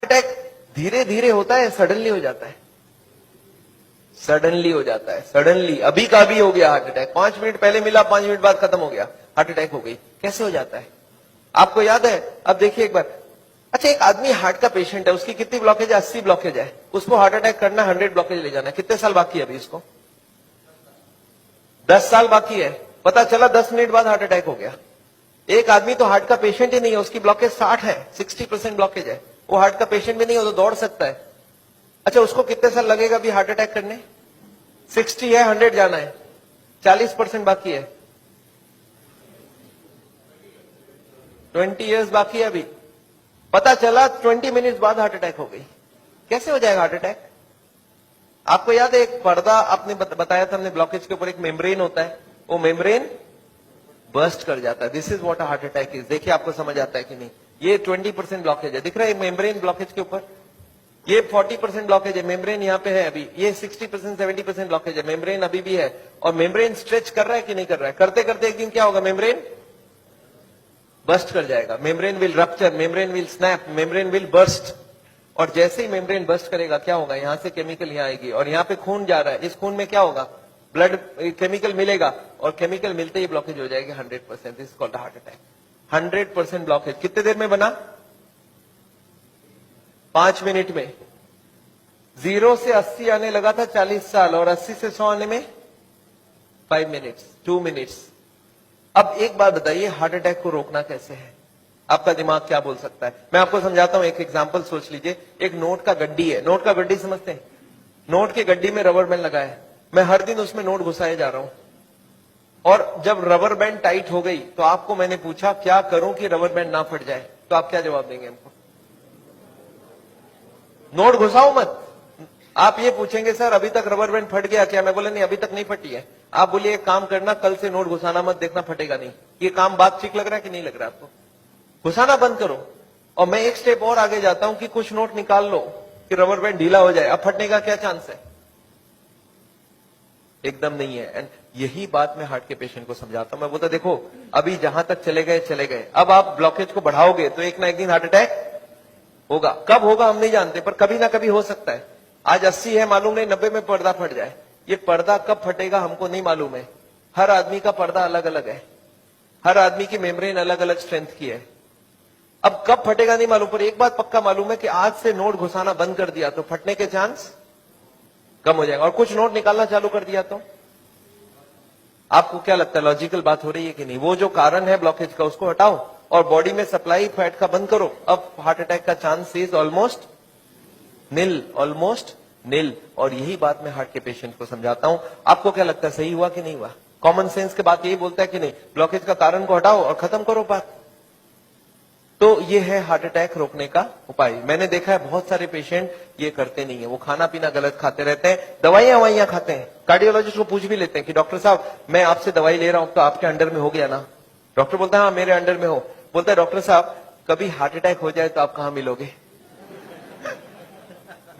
Attack धीरे धीरे होता है, सडनली हो जाता है? सडनली हो जाता है, सडनली। अभी का भी हो गया हार्ट अटैक, 5 मिनट पहले मिला, 5 मिनट बाद खत्म हो गया, हार्ट अटैक हो गई। कैसे हो जाता है आपको याद है? अब देखिए एक बार। अच्छा, एक आदमी हार्ट का पेशेंट है, उसकी कितनी ब्लॉकेज है? 80 ब्लॉकेज है, उसको हार्ट अटैक करना, 100 ब्लॉकेज ले जाना है। कितने साल बाकी है अभी इसको? 10 साल बाकी है। पता चला 10 मिनट बाद हार्ट अटैक हो गया। एक आदमी तो हार्ट का पेशेंट ही नहीं है, उसकी ब्लॉकेज 60 है, 60% ब्लॉकेज है, वो हार्ट का पेशेंट भी नहीं हो तो दौड़ सकता है। अच्छा, उसको कितने साल लगेगा अभी हार्ट अटैक करने? 60 है, 100 जाना है, 40% बाकी है, 20 इयर्स बाकी है अभी। पता चला 20 मिनट बाद हार्ट अटैक हो गई। कैसे हो जाएगा हार्ट अटैक? आपको याद है एक पर्दा आपने बताया था हमने, ब्लॉकेज के ऊपर एक मेम्ब्रेन होता है, वो मेम्ब्रेन बर्स्ट कर जाता है। This is what heart attack is. देखिए आपको समझ आता है कि नहीं? ये 20% ब्लॉकेज है, दिख रहा है मेम्ब्रेन ब्लॉकेज के ऊपर। ये 40% ब्लॉकेज है, मेम्ब्रेन यहाँ पे है अभी। ये 60% 70% ब्लॉकेज है, मेम्ब्रेन अभी भी है। और मेम्ब्रेन स्ट्रेच कर रहा है कि नहीं कर रहा है? करते करते एक दिन क्या होगा? मेम्ब्रेन बर्स्ट कर जाएगा, membrane will rupture, membrane will snap, membrane will burst. और जैसे ही मेम्ब्रेन बर्स्ट करेगा क्या होगा? यहां से केमिकल यहां आएगी और यहाँ पे खून जा रहा है, इस खून में क्या होगा? ब्लड केमिकल मिलेगा और केमिकल मिलते ही ब्लॉकेज हो जाएगी 100%। This is called heart attack. 100% blockage कितने देर में बना? 5 मिनट में। 0 से 80 आने लगा था 40 साल, और 80 से 100 आने में 5 मिनट्स, 2 मिनट्स। अब एक बात बताइए, हार्ट अटैक को रोकना कैसे है? आपका दिमाग क्या बोल सकता है? मैं आपको समझाता हूं। एक एग्जांपल सोच लीजिए। एक नोट का गड्डी है, नोट का गड्डी समझते हैं? नोट की गड्डी में रबर बैंड लगा है, मैं हर दिन उसमें नोट घुसाए जा रहा हूं, और जब रबर बैंड टाइट हो गई तो आपको मैंने पूछा क्या करूं कि रबर बैंड ना फट जाए, तो आप क्या जवाब देंगे हमको? नोट घुसाओ मत। आप ये पूछेंगे सर अभी तक रबर बैंड फट गया क्या? मैं बोले नहीं, अभी तक नहीं फटी है। आप बोलिए एक काम करना, कल से नोट घुसाना मत, देखना फटेगा नहीं। ये काम बात ठीक लग रहा है कि नहीं लग रहा है आपको? घुसाना बंद करो। और मैं एक स्टेप और आगे जाता हूं कि कुछ नोट निकाल लो कि रबर बैंड ढीला हो जाए। अब फटने का क्या चांस है? एकदम नहीं है। एंड यही बात मैं हार्ट के पेशेंट को समझाता हूं। मैं बोलता देखो अभी जहां तक चले गए चले गए, अब आप ब्लॉकेज को बढ़ाओगे तो एक ना एक दिन हार्ट अटैक होगा। कब होगा हम नहीं जानते, पर कभी ना कभी हो सकता है। आज 80 है, मालूम नहीं 90 में पर्दा फट जाए। ये पर्दा कब फटेगा हमको नहीं मालूम है। हर आदमी का पर्दा अलग अलग है, हर आदमी की मेम्ब्रेन अलग अलग स्ट्रेंथ की है। अब कब फटेगा नहीं मालूम, पर एक बात पक्का मालूम है कि आज से नोट घुसाना बंद कर दिया तो फटने के चांस कम हो जाएगा। और कुछ नोट निकालना चालू कर दिया तो आपको क्या लगता है, लॉजिकल बात हो रही है कि नहीं? वो जो कारण है ब्लॉकेज का उसको हटाओ और बॉडी में सप्लाई फैट का बंद करो। अब हार्ट अटैक का chance is almost nil, almost nil. और यही बात मैं हार्ट के पेशेंट को समझाता हूं। आपको क्या लगता है, सही हुआ कि नहीं हुआ? कॉमन सेंस के बात यही बोलता है कि नहीं? ब्लॉकेज का कारण को हटाओ और खत्म करो बात। तो ये है हार्ट अटैक रोकने का उपाय। मैंने देखा है बहुत सारे पेशेंट ये करते नहीं है, वो खाना पीना गलत खाते रहते हैं, दवाइयां खाते हैं। कार्डियोलॉजिस्ट को पूछ भी लेते हैं कि डॉक्टर साहब मैं आपसे दवाई ले रहा हूं तो आपके अंडर में हो गया ना? डॉक्टर बोलता है हाँ मेरे अंडर में हो। बोलता है डॉक्टर साहब कभी हार्ट अटैक हो जाए तो आप कहां मिलोगे?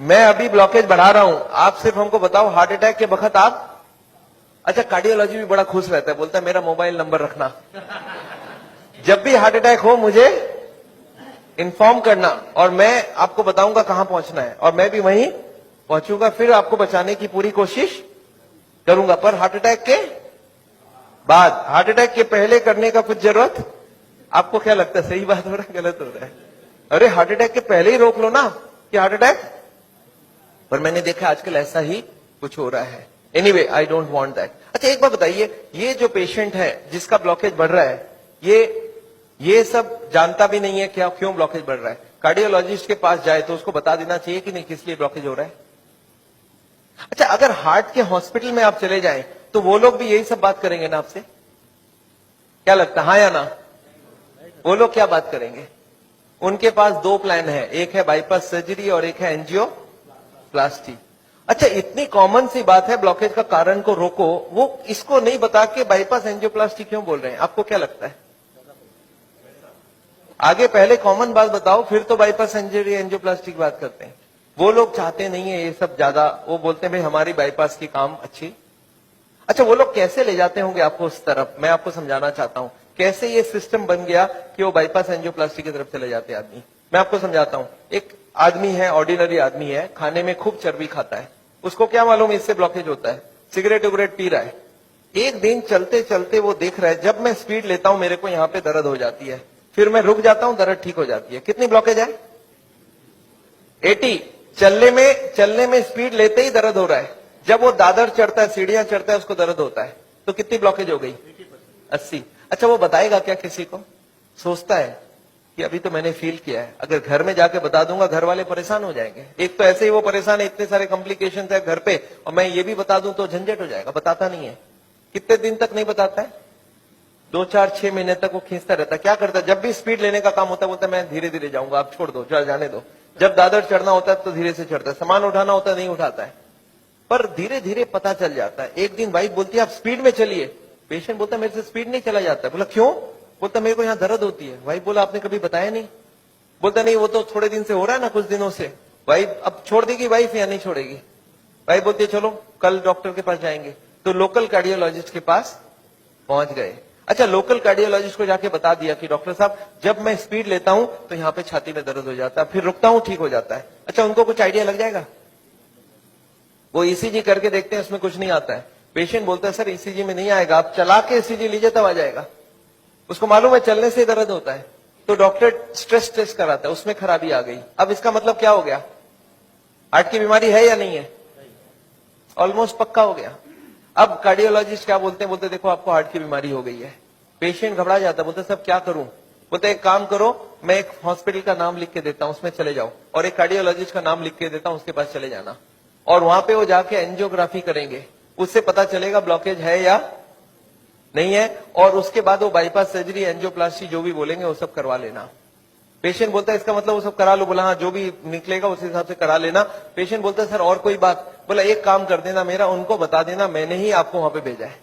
मैं अभी ब्लॉकेज बढ़ा रहा हूं, आप सिर्फ हमको बताओ हार्ट अटैक के वक्त आप। अच्छा, कार्डियोलॉजी भी बड़ा खुश रहता है, बोलता है मेरा मोबाइल नंबर रखना, जब भी हार्ट अटैक हो मुझे इन्फॉर्म करना और मैं आपको बताऊंगा कहां पहुंचना है, और मैं भी वहीं पहुंचूंगा, फिर आपको बचाने की पूरी कोशिश करूंगा। पर हार्ट अटैक के बाद, हार्ट अटैक के पहले करने का कुछ जरूरत? आपको क्या लगता है, सही बात हो रहा है गलत हो रहा है? अरे हार्ट अटैक के पहले ही रोक लो ना कि हार्ट अटैक। पर मैंने देखा आजकल ऐसा ही कुछ हो रहा है। Anyway I don't want that. अच्छा एक बात बताइए, ये जो पेशेंट है जिसका ब्लॉकेज बढ़ रहा है, ये सब जानता भी नहीं है क्या क्यों ब्लॉकेज बढ़ रहा है। कार्डियोलॉजिस्ट के पास जाए तो उसको बता देना चाहिए कि नहीं किस लिए ब्लॉकेज हो रहा है। अच्छा, अगर हार्ट के हॉस्पिटल में आप चले जाएं तो वो लोग भी यही सब बात करेंगे ना आपसे? क्या लगता है, हाँ या ना? वो लोग क्या बात करेंगे? उनके पास 2 प्लान है, एक है बाईपास सर्जरी और एक है एंजियोप्लास्टी। अच्छा, इतनी कॉमन सी बात है ब्लॉकेज का कारण को रोको, वो इसको नहीं बता के बाईपास एंजियोप्लास्टी क्यों बोल रहे हैं? आपको क्या लगता है? आगे पहले कॉमन बात बताओ, फिर तो बाईपास सर्जरी एंजियोप्लास्टी की बात करते हैं। वो लोग चाहते नहीं है ये सब ज्यादा, वो बोलते हैं भाई हमारी बाईपास की काम अच्छी। अच्छा, वो लोग कैसे ले जाते होंगे आपको उस तरफ, मैं आपको समझाना चाहता हूं कैसे ये सिस्टम बन गया कि वो बाईपास एंजियोप्लास्टी की तरफ चले जाते आदमी। मैं आपको समझाता हूं। एक आदमी है, ऑर्डिनरी आदमी है, खाने में खूब चर्बी खाता है, उसको क्या मालूम इससे ब्लॉकेज होता है, सिगरेट उगरेट पी रहा है। एक दिन चलते चलते वो देख रहा है जब मैं स्पीड लेता हूं मेरे को यहां पे दर्द हो जाती है, फिर मैं रुक जाता हूं, दर्द ठीक हो जाती है। कितनी ब्लॉकेज है? 80। चलने में स्पीड लेते ही दर्द हो रहा है, जब वो दादर चढ़ता है, सीढ़ियां चढ़ता है, उसको दर्द होता है। तो कितनी ब्लॉकेज हो गई? 80। अच्छा, वो बताएगा क्या किसी को? सोचता है कि अभी तो मैंने फील किया है, अगर घर में जाके बता दूंगा घर वाले परेशान हो जाएंगे। एक तो ऐसे ही वो परेशान है, इतने सारे कॉम्प्लिकेशन है घर पे, और मैं ये भी बता दूं तो झंझट हो जाएगा। बताता नहीं है। कितने दिन तक नहीं बताता है? 2, 4, 6 महीने तक वो खींचता रहता है। क्या करता है? जब भी स्पीड लेने का काम होता है बोलता है मैं धीरे धीरे जाऊंगा, आप छोड़ दो, जाने दो। जब दादर चढ़ना होता है तो धीरे से चढ़ता है, सामान उठाना होता है नहीं उठाता है, पर धीरे धीरे पता चल जाता है। एक दिन वाइफ बोलती है आप स्पीड में चलिए, पेशेंट बोलता है मेरे से स्पीड नहीं चला जाता है। बोला क्यों? बोलता मेरे को यहाँ दर्द होती है। वाइफ बोला आपने कभी बताया नहीं? बोलता नहीं, वो तो थोड़े दिन से हो रहा है ना, कुछ दिनों से। वाइफ अब छोड़ देगी वाइफ या नहीं छोड़ेगी? वाइफ बोलती है चलो कल डॉक्टर के पास जाएंगे। तो लोकल कार्डियोलॉजिस्ट के पास पहुंच गए। अच्छा, लोकल कार्डियोलॉजिस्ट को जाके बता दिया कि डॉक्टर साहब जब मैं स्पीड लेता हूं तो यहाँ पे छाती में दर्द हो जाता है, फिर रुकता हूं ठीक हो जाता है। अच्छा, उनको कुछ आइडिया लग जाएगा? वो ईसीजी करके देखते हैं, उसमें कुछ नहीं आता है। पेशेंट बोलता है सर ईसीजी में नहीं आएगा, आप चला के ईसीजी लीजिए तब आ जाएगा। उसको मालूम है चलने से दर्द होता है, तो डॉक्टर स्ट्रेस टेस्ट कराता है, उसमें खराबी आ गई। अब इसका मतलब क्या हो गया? हार्ट की बीमारी है या नहीं है? ऑलमोस्ट पक्का हो गया। अब कार्डियोलॉजिस्ट क्या बोलते हैं? बोलते देखो आपको हार्ट की बीमारी हो गई है। पेशेंट घबरा जाता है, बोलते सब क्या करूं? बोलते एक काम करो, मैं एक हॉस्पिटल का नाम लिख के देता हूं, उसमें चले जाओ, और एक कार्डियोलॉजिस्ट का नाम लिख के देता हूं, उसके पास चले जाना, और वहां पे वो जाके एंजियोग्राफी करेंगे, उससे पता चलेगा ब्लॉकेज है या नहीं है, और उसके बाद वो बाईपास सर्जरी, एंजियोप्लास्टी जो भी बोलेंगे वो सब करवा लेना। पेशेंट बोलता है इसका मतलब वो सब करा लो। बोला हाँ, जो भी निकलेगा उस हिसाब से करा लेना। पेशेंट बोलता है सर और कोई बात? बोला एक काम कर देना, मेरा उनको बता देना मैंने ही आपको वहां पे भेजा है।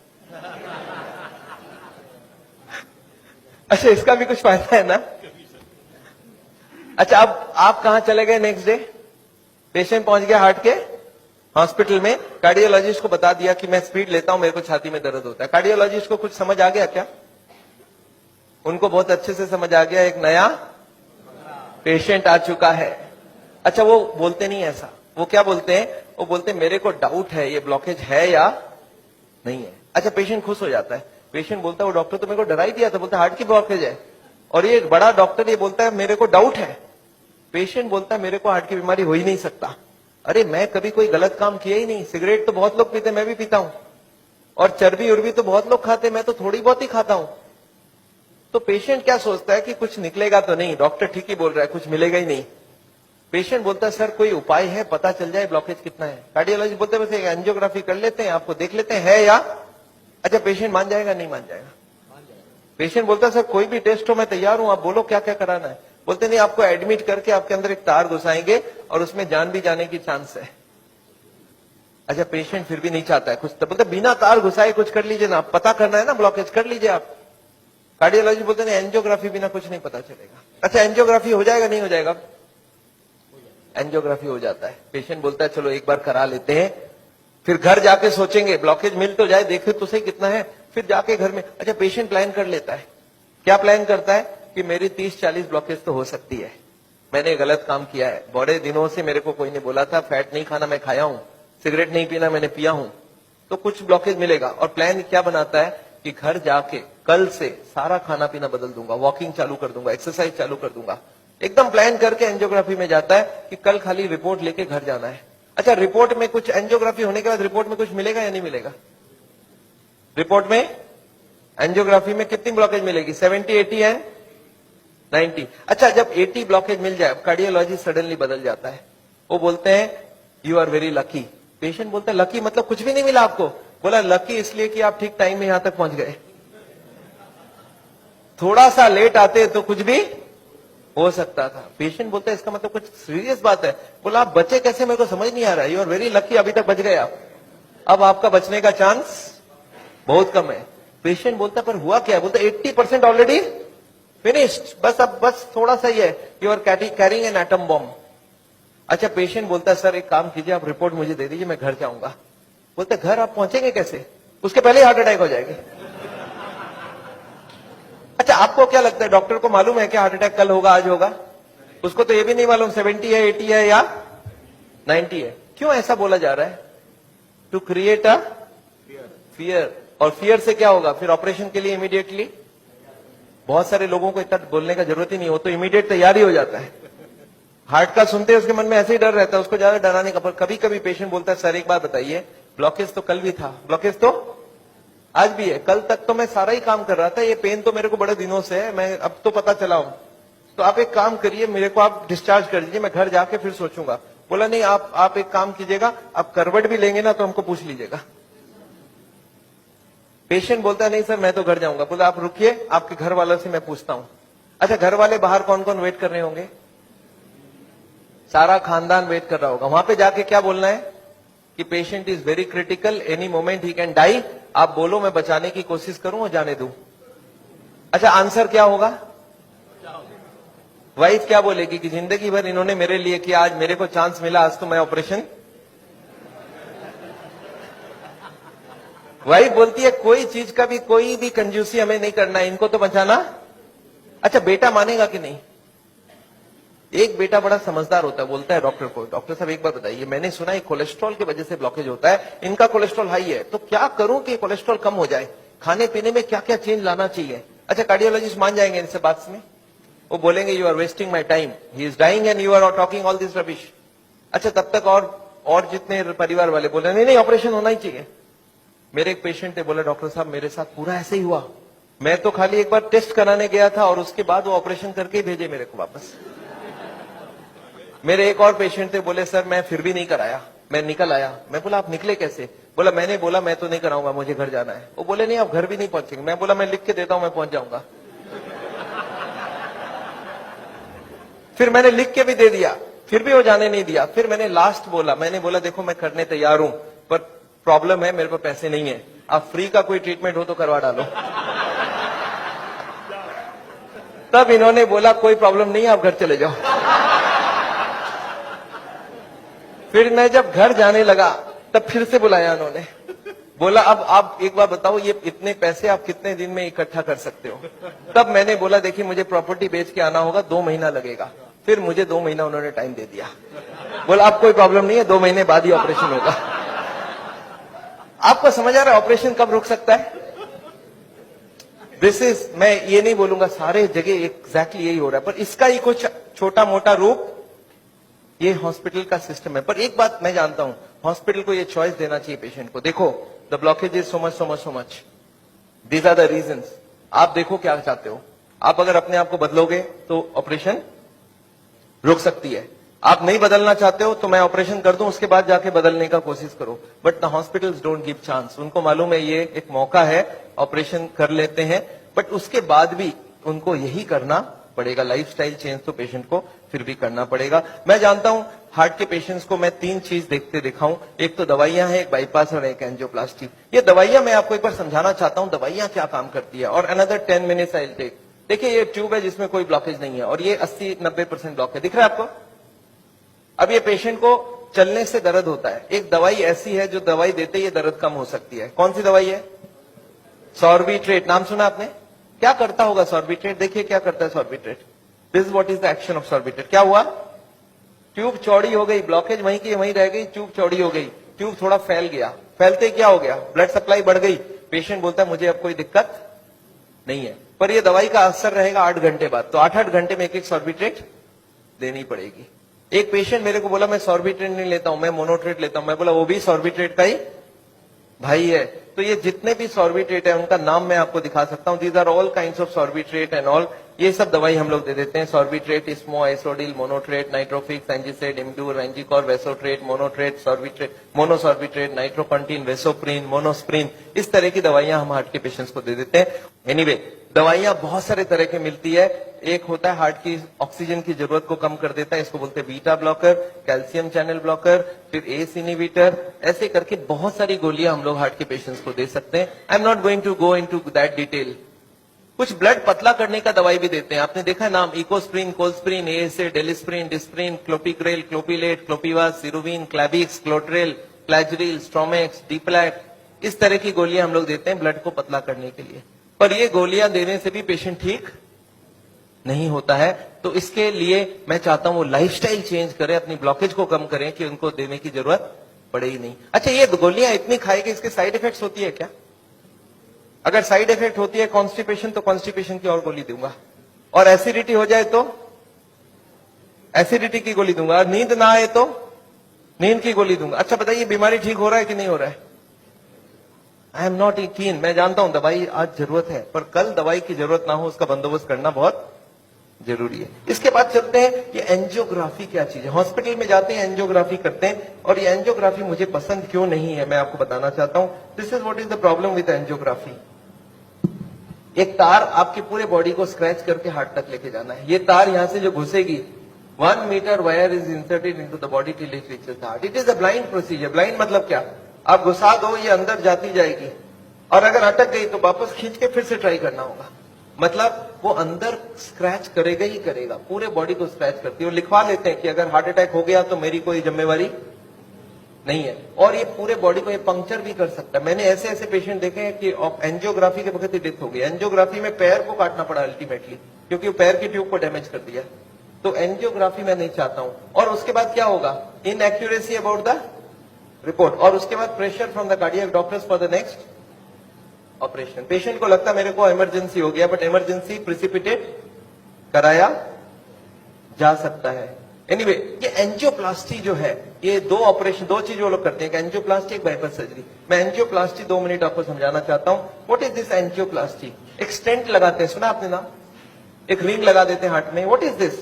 अच्छा, इसका भी कुछ फायदा है ना? अच्छा, अब आप कहां चले गए नेक्स्ट डे? पेशेंट पहुंच गया हार्ट के हॉस्पिटल में, कार्डियोलॉजिस्ट को बता दिया कि मैं स्पीड लेता हूं, मेरे को छाती में दर्द होता है। कार्डियोलॉजिस्ट को कुछ समझ आ गया क्या? उनको बहुत अच्छे से समझ आ गया, एक नया पेशेंट आ चुका है। अच्छा, वो बोलते नहीं ऐसा, वो क्या बोलते हैं? वो बोलते हैं मेरे को डाउट है ये ब्लॉकेज है या नहीं है। अच्छा, पेशेंट खुश हो जाता है। पेशेंट बोलता है वो डॉक्टर तो मेरे को डरा ही दिया था, बोलता हार्ट की ब्लॉकेज है, और ये बड़ा डॉक्टर ये बोलता है मेरे को डाउट है। पेशेंट बोलता है मेरे को हार्ट की बीमारी हो ही नहीं सकता। अरे मैं कभी कोई गलत काम किया ही नहीं, सिगरेट तो बहुत लोग पीते, मैं भी पीता हूं, और चर्बी उर्बी तो बहुत लोग खाते, मैं तो थोड़ी बहुत ही खाता हूं। तो पेशेंट क्या सोचता है कि कुछ निकलेगा तो नहीं, डॉक्टर ठीक ही बोल रहा है, कुछ मिलेगा ही नहीं। पेशेंट बोलता है सर कोई उपाय है, पता चल जाए ब्लॉकेज कितना है। कार्डियोलॉजिस्ट बोलते हैं बस एक एंजियोग्राफी कर लेते हैं, आपको देख लेते हैं है या। अच्छा, पेशेंट मान जाएगा नहीं मान जाएगा? पेशेंट बोलता है सर कोई भी टेस्ट हो मैं तैयार हूं, आप बोलो क्या क्या कराना है। बोलते नहीं, आपको एडमिट करके आपके अंदर एक तार घुसाएंगे और उसमें जान भी जाने की चांस है। अच्छा, पेशेंट फिर भी नहीं चाहता है कुछ, तो बोलते बिना तार घुसाए कुछ कर लीजिए ना, पता करना है ना ब्लॉकेज, कर लीजिए आप। कार्डियोलॉजिस्ट बोलते हैं एंजियोग्राफी बिना कुछ नहीं पता चलेगा। अच्छा, एंजियोग्राफी हो जाएगा नहीं हो जाएगा? एंजियोग्राफी हो जाता है। पेशेंट बोलता है चलो एक बार करा लेते हैं, फिर घर जाके सोचेंगे ब्लॉकेज मिल तो जाए, देखे तो सही कितना है, फिर जाके घर में। अच्छा, पेशेंट प्लान कर लेता है। क्या प्लान करता है? कि मेरी 30-40 ब्लॉकेज तो हो सकती है, मैंने गलत काम किया है, बड़े दिनों से मेरे को कोई ने बोला था फैट नहीं खाना, मैं खाया हूं, सिगरेट नहीं पीना, मैंने पिया हूं, तो कुछ ब्लॉकेज मिलेगा। और प्लान क्या बनाता है कि घर जाके कल से सारा खाना पीना बदल दूंगा, वॉकिंग चालू कर दूंगा, एक्सरसाइज चालू कर दूंगा। एकदम प्लान करके एंजियोग्राफी में जाता है कि कल खाली रिपोर्ट लेके घर जाना है। अच्छा, रिपोर्ट में कुछ, एंजियोग्राफी होने के बाद रिपोर्ट में कुछ मिलेगा या नहीं मिलेगा? रिपोर्ट में एंजियोग्राफी में कितनी ब्लॉकेज मिलेगी? 70, 80 एंड 90। अच्छा, जब 80 ब्लॉकेज मिल जाए, कार्डियोलॉजी सडनली बदल जाता है। वो बोलते हैं you are very lucky. Patient बोलता है लकी मतलब कुछ भी नहीं मिला आपको? बोला लकी इसलिए कि आप ठीक टाइम में यहां तक पहुंच गए, थोड़ा सा लेट आते तो कुछ भी हो सकता था। पेशेंट बोलता है इसका मतलब कुछ सीरियस बात है। बोला आप बचे कैसे, मेरे को समझ नहीं आ रहा है। यू आर वेरी लकी, अभी तक बच गए आप, अब आपका बचने का चांस बहुत कम है। पेशेंट बोलता पर हुआ क्या? बोलता 80% ऑलरेडी फिनिश्ड, बस अब बस थोड़ा सा ही है, you are carrying an atom bomb. अच्छा, पेशेंट बोलता है सर एक काम कीजिए, आप रिपोर्ट मुझे दे दीजिए, मैं घर जाऊंगा। बोलते घर आप पहुंचेंगे कैसे? उसके पहले ही हार्ट अटैक हो जाएगी। अच्छा, आपको क्या लगता है डॉक्टर को मालूम है कि हार्ट अटैक कल होगा आज होगा? उसको तो ये भी नहीं मालूम 70 है, 80 है या 90 है। क्यों ऐसा बोला जा रहा है? To create a fear. Fear फियर से क्या होगा? फिर ऑपरेशन के लिए इमीडिएटली, बहुत सारे लोगों को इतना बोलने का जरूरत ही नहीं हो, तो इमीडिएट तैयारी हो जाता है। हार्ट का सुनते हैं उसके मन में ऐसे ही डर रहता है, उसको ज्यादा डराने का। पर कभी कभी पेशेंट बोलता है सर एक बात बताइए, ब्लॉकेज तो कल भी था, ब्लॉकेज तो आज भी है, कल तक तो मैं सारा ही काम कर रहा था, ये पेन तो मेरे को बड़े दिनों से है, मैं अब तो पता चला हूं। तो आप एक काम करिए, मेरे को आप डिस्चार्ज कर दीजिए, मैं घर जाके फिर सोचूंगा। बोला नहीं, आप एक काम कीजिएगा, आप करवट भी लेंगे ना तो हमको पूछ लीजिएगा। पेशेंट बोलता है नहीं सर मैं तो घर जाऊंगा। बोला आप रुकिए, आपके घर वालों से मैं पूछता हूं। अच्छा, घर वाले बाहर कौन कौन वेट कर रहे होंगे? सारा खानदान वेट कर रहा होगा। वहां पे जाके क्या बोलना है कि patient is very critical, any moment he can die. आप बोलो मैं बचाने की कोशिश करूं और जाने दूं। अच्छा, आंसर क्या होगा? वाइफ क्या बोलेगी कि जिंदगी भर इन्होंने मेरे लिए किया, आज मेरे को चांस मिला, आज तो मैं ऑपरेशन। वाइफ बोलती है कोई चीज का भी कोई भी कंजूसी हमें नहीं करना है, इनको तो बचाना। अच्छा, बेटा मानेगा कि नहीं? एक बेटा बड़ा समझदार होता है, बोलता है डॉक्टर को, डॉक्टर साहब एक बार बताइए, मैंने सुना है कोलेस्ट्रॉल की वजह से ब्लॉकेज होता है, इनका कोलेस्ट्रॉल हाई है, तो क्या करूं कि कोलेस्ट्रॉल कम हो जाए? खाने पीने में क्या क्या चेंज लाना चाहिए? अच्छा, कार्डियोलॉजिस्ट मान जाएंगे इनसे बात में, वो बोलेंगे you are wasting my time, he is dying and you are talking all this rubbish. अच्छा, तब तक और जितने परिवार वाले बोले नहीं नहीं ऑपरेशन होना ही चाहिए। मेरे एक पेशेंट ने बोला डॉक्टर साहब मेरे साथ पूरा ऐसे ही हुआ, मैं तो खाली एक बार टेस्ट कराने गया था और उसके बाद वो ऑपरेशन करके ही भेजे मेरे को वापस। मेरे एक और पेशेंट थे, बोले सर मैं फिर भी नहीं कराया, मैं निकल आया। मैं बोला आप निकले कैसे? बोला मैंने बोला मैं तो नहीं कराऊंगा, मुझे घर जाना है। वो बोले नहीं आप घर भी नहीं पहुंचेंगे। मैं बोला मैं लिख के देता हूं, मैं पहुंच जाऊंगा। फिर मैंने लिख के भी दे दिया, फिर भी वो जाने नहीं दिया। फिर मैंने लास्ट बोला, मैंने बोला देखो मैं करने तैयार हूं, पर प्रॉब्लम है मेरे पास पैसे नहीं है, आप फ्री का कोई ट्रीटमेंट हो तो करवा डालो। तब इन्होंने बोला कोई प्रॉब्लम नहीं है, आप घर चले जाओ। फिर मैं जब घर जाने लगा तब फिर से बुलाया उन्होंने, बोला अब आप एक बार बताओ ये इतने पैसे आप कितने दिन में इकट्ठा कर सकते हो? तब मैंने बोला देखिए मुझे प्रॉपर्टी बेच के आना होगा, 2 महीना लगेगा। फिर मुझे 2 महीना उन्होंने टाइम दे दिया, बोला अब कोई प्रॉब्लम नहीं है, 2 महीने बाद ही ऑपरेशन होगा। आपको समझ आ रहा है ऑपरेशन कब रुक सकता है? दिस इज, मैं ये नहीं बोलूंगा सारे जगह एग्जैक्टली यही हो रहा है, पर इसका ही कुछ छोटा मोटा रूप ये हॉस्पिटल का सिस्टम है। पर एक बात मैं जानता हूं, हॉस्पिटल को ये चॉइस देना चाहिए पेशेंट को, देखो the blockage is so much so much so much, these are the reasons. आप देखो क्या चाहते हो, आप अगर अपने आप को बदलोगे तो ऑपरेशन रुक सकती है, आप नहीं बदलना चाहते हो तो मैं ऑपरेशन कर दूं, उसके बाद जाके बदलने का कोशिश करो। But the hospitals don't give chance, उनको मालूम है ये एक मौका है, ऑपरेशन कर लेते हैं, बट उसके बाद भी उनको यही करना पड़ेगा, लाइफस्टाइल चेंज तो पेशेंट को फिर भी करना पड़ेगा। मैं जानता हूं हार्ट के पेशेंट्स को मैं 3 चीज देखते दिखाऊं, एक तो दवाइयां हैं, एक बाईपास और एक एंजियोप्लास्टी। ये दवाइयां मैं आपको एक बार समझाना चाहता हूं दवाइयां क्या काम करती है, और another 10 minutes I will take. देखिए ये ट्यूब है जिसमें कोई ब्लॉकेज नहीं है, और ये 80-90% ब्लॉक है, दिख रहा है आपको? अब ये पेशेंट को चलने से दर्द होता है, एक दवाई ऐसी है जो दवाई देते ही दर्द कम हो सकती है। कौन सी दवाई है? सॉर्बिट्रेट, नाम सुना आपने? क्या करता होगा सॉर्बिट्रेट? देखिए क्या करता है Sorbitrate, this what is the action of Sorbitrate. क्या हुआ? ट्यूब चौड़ी हो गई, ब्लॉकेज वहीं की वहीं रह गई, ट्यूब चौड़ी हो गई, ट्यूब थोड़ा फैल गया, फैलते क्या हो गया? ब्लड सप्लाई बढ़ गई, पेशेंट बोलता है मुझे अब कोई दिक्कत नहीं है, पर ये दवाई का असर रहेगा 8 घंटे बाद, तो 8-8 घंटे में एक सॉर्बिट्रेट देनी पड़ेगी। एक पेशेंट मेरे को बोला मैं सॉर्बिट्रेट नहीं लेता हूं, मैं मोनोट्रेट लेता हूं। मैं बोला वो भी सॉर्बिट्रेट का ही भाई है। तो ये जितने भी सॉर्बिट्रेट है उनका नाम मैं आपको दिखा सकता हूं, these are all kinds of sorbitrate and all, ये सब दवाई हम लोग दे देते हैं। सॉर्बिट्रेट, इस्मो, आइसोडिल, मोनोट्रेट, नाइट्रोफिक्स, एंजिसेड, इम्ड्यूर, वेंजिकॉर, वेसोट्रेट, मोनोट्रेट, सॉर्बिट्रेट, मोनोसॉर्बिट्रेट, नाइट्रोकंटीन, वेसोप्रीन, मोनोस्प्रीन, इस तरह की दवाइयां हम हार्ट के पेशेंट्स को दे देते हैं। एनीवे दवाइयां बहुत सारे तरह की मिलती है, एक होता है हार्ट की ऑक्सीजन की जरूरत को कम कर देता है, इसको बोलते हैं beta blocker, calcium channel blocker, फिर एस इनहिबिटर, ऐसे करके बहुत सारी गोलियां हम लोग हार्ट के पेशेंट्स को दे सकते हैं। I am not going to go into that detail. कुछ ब्लड पतला करने का दवाई भी देते हैं, आपने देखा है नाम, Ecosprin, Colsprin, ASA, Delisprin, Disprin, Clopigrel, Clopilet, Clopivas, Ceruvin, Clavix, Clotrel, Clazeril, Stromex, Deplatt, इस तरह की गोलियां हम लोग देते हैं ब्लड को पतला करने के लिए। पर ये गोलियां देने से भी पेशेंट ठीक नहीं होता है। तो इसके लिए मैं चाहता हूं वो लाइफस्टाइल चेंज करें, अपनी ब्लॉकेज को कम करें कि उनको देने की जरूरत पड़े ही नहीं। अच्छा, ये गोलियां इतनी खाएगी, इसके साइड इफेक्ट्स होती है क्या? अगर साइड इफेक्ट होती है कॉन्स्टिपेशन, तो कॉन्स्टिपेशन की और गोली दूंगा, और एसिडिटी हो जाए तो एसिडिटी की गोली दूंगा, और नींद ना आए तो नींद की गोली दूंगा। अच्छा बताइए, बीमारी ठीक हो रहा है कि नहीं हो रहा है? आई एम नॉट कीन, मैं जानता हूं दवाई आज जरूरत है, पर कल दवाई की जरूरत ना हो उसका बंदोबस्त करना बहुत जरूरी है। इसके बाद चलते हैं, ये एंजियोग्राफी क्या चीज है। हॉस्पिटल में जाते हैं, एंजियोग्राफी करते हैं, और ये एंजियोग्राफी मुझे पसंद क्यों नहीं है मैं आपको बताना चाहता हूं। This is what is the problem with angiography. एक तार आपके पूरे बॉडी को स्क्रैच करके हार्ट तक लेके जाना है। ये तार यहां से जो घुसेगी, 1 metre wire is inserted into the body till it reaches the heart. It is a blind procedure. Blind मतलब क्या? आप घुसा दो, ये अंदर जाती जाएगी, और अगर अटक गई तो वापस खींच के फिर से ट्राई करना होगा। मतलब वो अंदर स्क्रैच करेगा ही करेगा, पूरे बॉडी को स्क्रैच करती है। और लिखवा लेते हैं कि अगर हार्ट अटैक हो गया तो मेरी कोई जिम्मेवारी नहीं है, और ये पूरे बॉडी को ये पंक्चर भी कर सकता है। मैंने ऐसे ऐसे पेशेंट देखे हैं कि एंजियोग्राफी के वक्त ही डेथ हो गई। एंजियोग्राफी में पैर को काटना पड़ा अल्टीमेटली, क्योंकि वो पैर की ट्यूब को डैमेज कर दिया। तो एंजियोग्राफी मैं नहीं चाहता हूं। और उसके बाद क्या होगा? इनएक्यूरेसी अबाउट द रिपोर्ट, और उसके बाद pressure from the cardiac doctors for the next operation. Patient को लगता है मेरे को इमरजेंसी हो गया, बट इमरजेंसी प्रिसिपिटेट कराया जा सकता है। एनीवे, ये एंजियोप्लास्टी जो है, ये दो ऑपरेशन, दो चीज वो लोग करते हैं, एक एंजियोप्लास्टी, एक बाइपास सर्जरी। मैं एंजियोप्लास्टी 2 मिनट आपको समझाना चाहता हूं। What is this angioplasty? एक स्टेंट लगाते हैं, सुना आपने नाम? एक रिंग लगा देते हैं हार्ट में। What is this?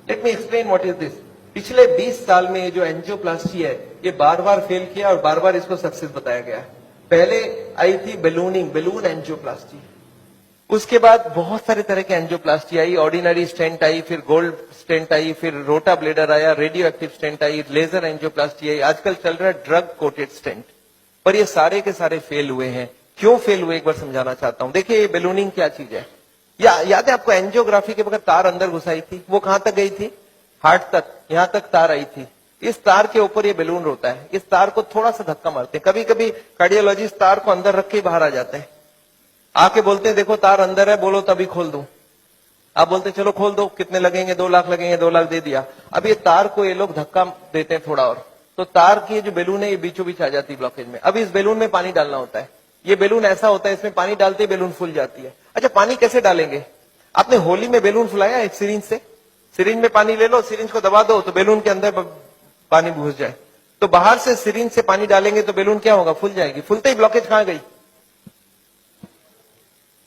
Let me explain what is this. पिछले 20 साल में ये जो एंजियोप्लास्टी है, ये बार बार फेल किया और बार बार इसको सक्सेस बताया गया। पहले आई थी बैलूनिंग, बैलून एंजियोप्लास्टी। उसके बाद बहुत सारे तरह के एंजियोप्लास्टी आई, ऑर्डिनरी स्टेंट आई, फिर गोल्ड स्टेंट आई, फिर रोटा ब्लेडर आया, रेडियो एक्टिव स्टेंट आई, लेजर एंजियोप्लास्टी आई, आजकल चल रहा है ड्रग कोटेड स्टेंट। पर ये सारे के सारे फेल हुए हैं। क्यों फेल हुए, एक बार समझाना चाहता हूं। देखिए, ये बैलूनिंग क्या चीज है? याद है आपको? एंजियोग्राफी के वक्त तार अंदर घुसाई थी, वो कहां तक गई थी? हार्ट तक, यहां तक तार आई थी। इस तार के ऊपर ये बैलून होता है। इस तार को थोड़ा सा धक्का मारते हैं। कभी कभी कार्डियोलॉजिस्ट तार को अंदर रख के बाहर आ जाते हैं, आके बोलते हैं देखो तार अंदर है, बोलो तभी खोल दूं। आप बोलते चलो खोल दो, कितने लगेंगे? 2 लाख लगेंगे। 2 लाख दे दिया। अब ये तार को ये लोग धक्का देते हैं थोड़ा और, तो तार की जो बैलून है ये बीचों बीच आ जाती है ब्लॉकेज में। अब इस बैलून में पानी डालना होता है। ये बैलून ऐसा होता है, इसमें पानी डालते ही बैलून फूल जाती है। अच्छा, पानी कैसे डालेंगे? आपने होली में बैलून फुलाया एक सिरिंज से? सिरिंज में पानी ले लो, सिरिंज को दबा दो तो बैलून के अंदर पानी घुस जाए। तो बाहर से सिरिंज से पानी डालेंगे तो बैलून क्या होगा? फूल जाएगी। फूलते ही ब्लॉकेज कहां गई?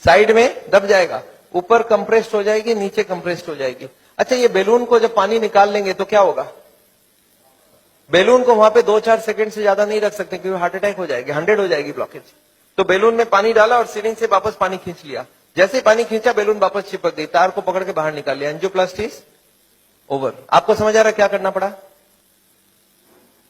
साइड में दब जाएगा, ऊपर कंप्रेस्ड हो जाएगी, नीचे कंप्रेस्ड हो जाएगी। अच्छा, ये बैलून को जब पानी निकाल लेंगे तो क्या होगा? बैलून को वहां पे 2-4 सेकंड से ज्यादा नहीं रख सकते, क्योंकि हार्ट अटैक हो जाएगी, 100 हो जाएगी ब्लॉकेज। तो बैलून में पानी डाला और सिरिंज से वापस पानी खींच लिया। जैसे ही पानी खींचा, बैलून वापस चिपक गई, तार को पकड़ के बाहर निकाल लिया। Angioplasty over. आपको समझ आ रहा है क्या करना पड़ा?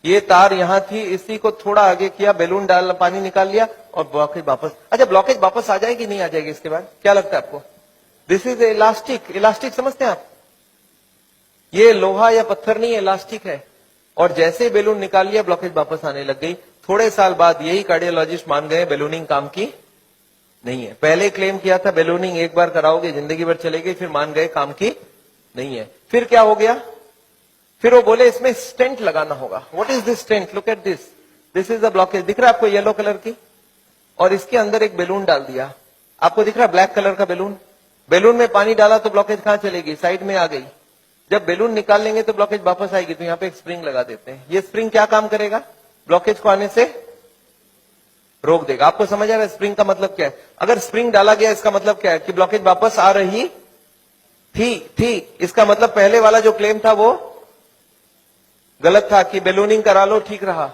ये तार यहां थी, इसी को थोड़ा आगे किया, बैलून डाल, पानी निकाल लिया और ब्लॉकेज वापस। अच्छा, ब्लॉकेज वापस आ जाएगी नहीं आ जाएगी इसके बाद? क्या लगता है आपको? This is elastic. इलास्टिक समझते हैं आप? ये लोहा या पत्थर नहीं है, इलास्टिक है। और जैसे ही बैलून निकाल लिया, ब्लॉकेज वापस आने लग गई। थोड़े साल बाद यही कार्डियोलॉजिस्ट मान गए बैलूनिंग काम की नहीं है। पहले क्लेम किया था बैलूनिंग एक बार कराओगे जिंदगी भर चलेगी, फिर मान गए काम की नहीं है। फिर क्या हो गया? फिर वो बोले इसमें स्टेंट लगाना होगा। What is this stent? Look at this, this is the blockage. दिख रहा है आपको येलो कलर की? और इसके अंदर एक बैलून डाल दिया। आपको दिख रहा है ब्लैक कलर का बैलून? बैलून में पानी डाला तो ब्लॉकेज कहां चलेगी? साइड में आ गई। जब बैलून निकाल लेंगे तो ब्लॉकेज वापस आएगी। तो यहाँ पे एक स्प्रिंग लगा देते हैं। ये स्प्रिंग क्या काम करेगा? ब्लॉकेज को आने से रोक देगा। आपको समझ आ रहा है स्प्रिंग का मतलब क्या है? अगर स्प्रिंग डाला गया, इसका मतलब क्या है? कि ब्लॉकेज वापस आ रही थी। इसका मतलब पहले वाला जो क्लेम था वो गलत था कि बैलूनिंग करा लो, ठीक रहा।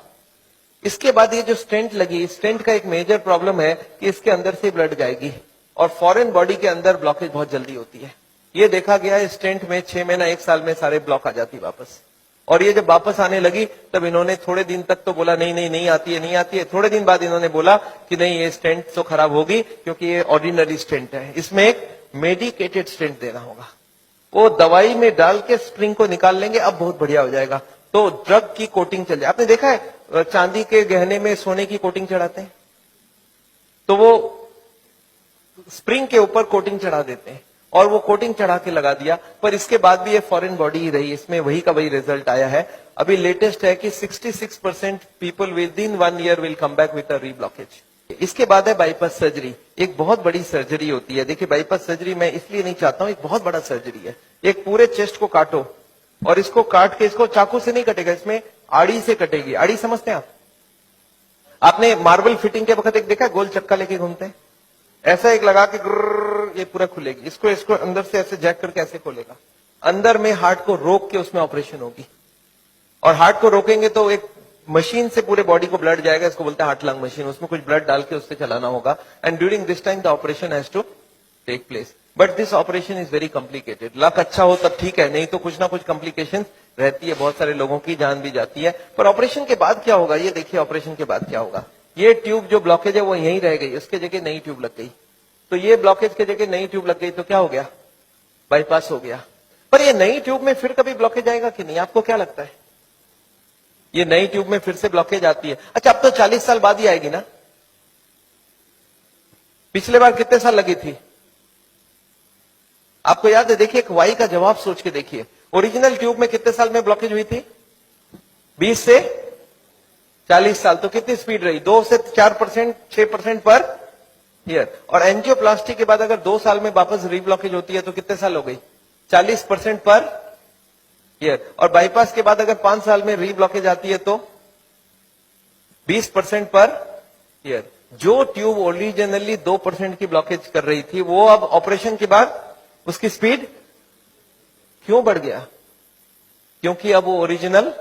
इसके बाद ये जो स्टेंट लगी, स्टेंट का एक मेजर प्रॉब्लम है कि इसके अंदर से ब्लड जाएगी, और फॉरेन बॉडी के अंदर ब्लॉकेज बहुत जल्दी होती है। ये देखा गया है स्टेंट में 6 महीना 1 साल में सारे ब्लॉक आ जाती वापस। और ये जब वापस आने लगी तब इन्होंने थोड़े दिन तक तो बोला नहीं आती है। थोड़े दिन बाद इन्होंने बोला कि नहीं, ये स्टेंट तो खराब होगी क्योंकि ये ऑर्डिनरी स्टेंट है, इसमें एक मेडिकेटेड स्टेंट देना होगा। वो दवाई में डाल के स्प्रिंग को निकाल लेंगे, अब बहुत बढ़िया हो जाएगा। तो ड्रग की कोटिंग चल जाए। आपने देखा है चांदी के गहने में सोने की कोटिंग चढ़ाते हैं, तो वो स्प्रिंग के ऊपर कोटिंग चढ़ा देते हैं। और वो कोटिंग चढ़ा के लगा दिया, पर इसके बाद भी ये फॉरेन बॉडी ही रही, इसमें वही का वही रिजल्ट आया है। अभी लेटेस्ट है कि 66% people with in 1 year will come back with a reblockage. इसके बाद है बाईपास सर्जरी। एक बहुत बड़ी सर्जरी होती है। देखिए बाईपास सर्जरी मैं इसलिए नहीं चाहता हूं, एक बहुत बड़ा सर्जरी है। एक पूरे चेस्ट को काटो और इसको काट के, इसको चाकू से नहीं कटेगा, इसमें आड़ी से कटेगी। आड़ी समझते हैं आप? आपने मार्बल फिटिंग के वक्त एक देखा गोल चक्का लेके घूमते हैं, ऐसा एक लगा के ये पूरा खुलेगी। इसको अंदर से ऐसे जैक करके ऐसे खोलेगा, अंदर में हार्ट को रोक के उसमें ऑपरेशन होगी। और हार्ट को रोकेंगे तो एक मशीन से पूरे बॉडी को ब्लड जाएगा, इसको बोलते हैं हार्ट लंग मशीन। उसमें कुछ ब्लड डाल के उससे चलाना होगा। And during this time the operation has to take place, but this operation is very complicated. Luck अच्छा हो तब ठीक है, नहीं तो कुछ ना कुछ कॉम्प्लिकेशन रहती है, बहुत सारे लोगों की जान भी जाती है। पर ऑपरेशन के बाद क्या होगा, ये देखिए ऑपरेशन के बाद क्या होगा। ये ट्यूब जो ब्लॉकेज है वो यहीं रह गई, उसके जगह नई ट्यूब लग गई। तो ये ब्लॉकेज के जगह नई ट्यूब लग गई तो क्या हो गया, बाईपास हो गया। पर ये नई ट्यूब में फिर कभी ब्लॉकेज आएगा कि नहीं, आपको क्या लगता है? ये नई ट्यूब में फिर से ब्लॉकेज आती है। अच्छा अब तो 40 साल बाद ही आएगी ना, पिछले बार कितने साल लगी थी आपको याद है? देखिए एक वाई का जवाब सोच के देखिए, ओरिजिनल ट्यूब में कितने साल में ब्लॉकेज हुई थी? 20 से 40 साल। तो कितनी स्पीड रही? 2 से 4%, 6% पर ईयर। और एंजियोप्लास्टी के बाद अगर 2 साल में वापस रीब्लॉकेज होती है तो कितने साल हो गई? 40% पर ईयर। और बाईपास के बाद अगर 5 साल में रीब्लॉकेज आती है तो 20% पर ईयर। जो ट्यूब ओरिजिनली 2% की ब्लॉकेज कर रही थी वो अब ऑपरेशन के बाद उसकी स्पीड क्यों बढ़ गया? क्योंकि अब वो ओरिजिनल